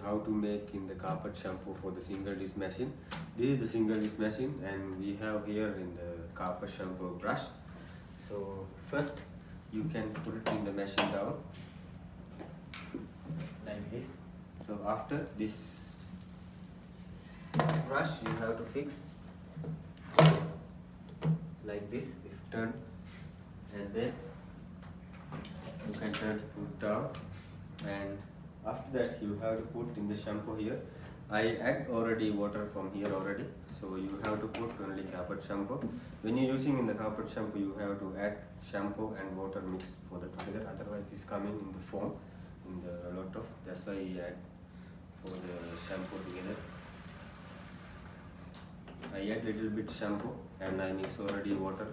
how to make in the carpet shampoo for the single disc machine. This is the single disc machine, and we have here in the carpet shampoo brush. So first you can put it in the machine down like this. So after this brush you have to fix like this, if turn, and then you can turn it down, and after that you have to put in the shampoo here. I add already water from here already, so you have to put only carpet shampoo. When you're using in the carpet shampoo, you have to add shampoo and water mix for the together, otherwise it's coming in the foam in the lot of, that's why I add for the shampoo together. I add little bit shampoo and I mix already water.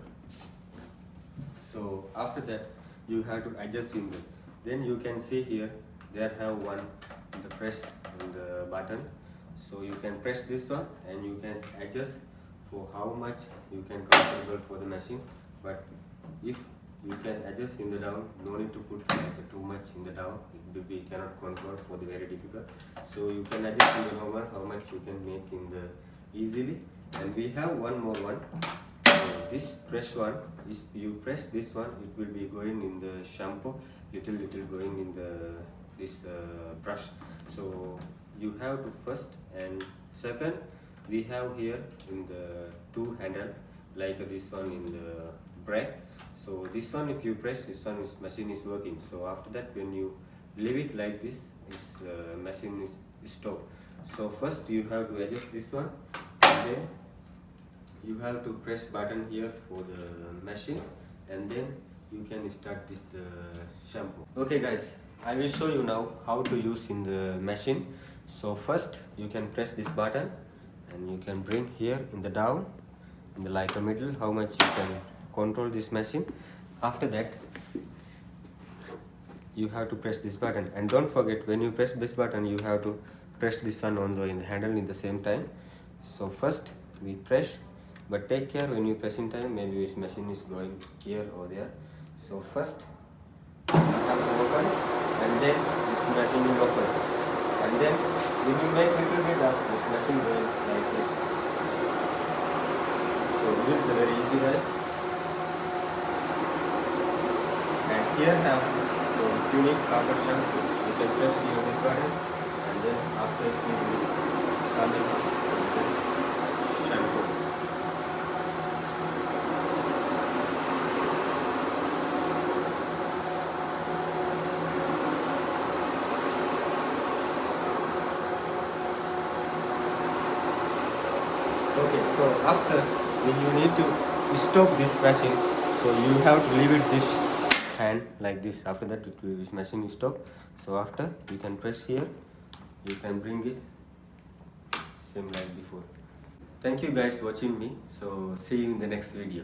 So after that you have to adjust in the, then you can see here there have one the press in the button, so you can press this one and you can adjust for how much you can comfortable for the machine. But if you can adjust in the down, no need to put like too much in the down, it will be cannot control for the very difficult. So you can adjust in the normal how much you can make in the easily. And we have one more one. This press one, if you press this one, it will be going in the shampoo, little going in the this brush. So you have to first, and second we have here in the two handle like this one in the brake. So this one, if you press this one, is machine is working. So after that when you leave it like this, this machine is stop. So first you have to adjust this one, and then you have to press button here for the machine, and then you can start this the shampoo. Okay guys, I will show you now how to use in the machine. So first you can press this button and you can bring here in the down in the like a middle how much you can control this machine. After that you have to press this button, and don't forget when you press this button you have to press this one on the in the handle in the same time. So first we press, but take care when you press in time, maybe this machine is going here or there. So first you have to open, and then this machine will open, and then when you make little bit of this machine going like this. So this is the very easy guys. And here have the unique carpet shampoo. You can press here this button, and then after it will come in shampoo. Okay, so after when you need to stop this machine, so you have to leave it this hand like this. After that it will, this machine is stop. So after you can press here, you can bring it same like before. Thank you guys watching me. So see you in the next video.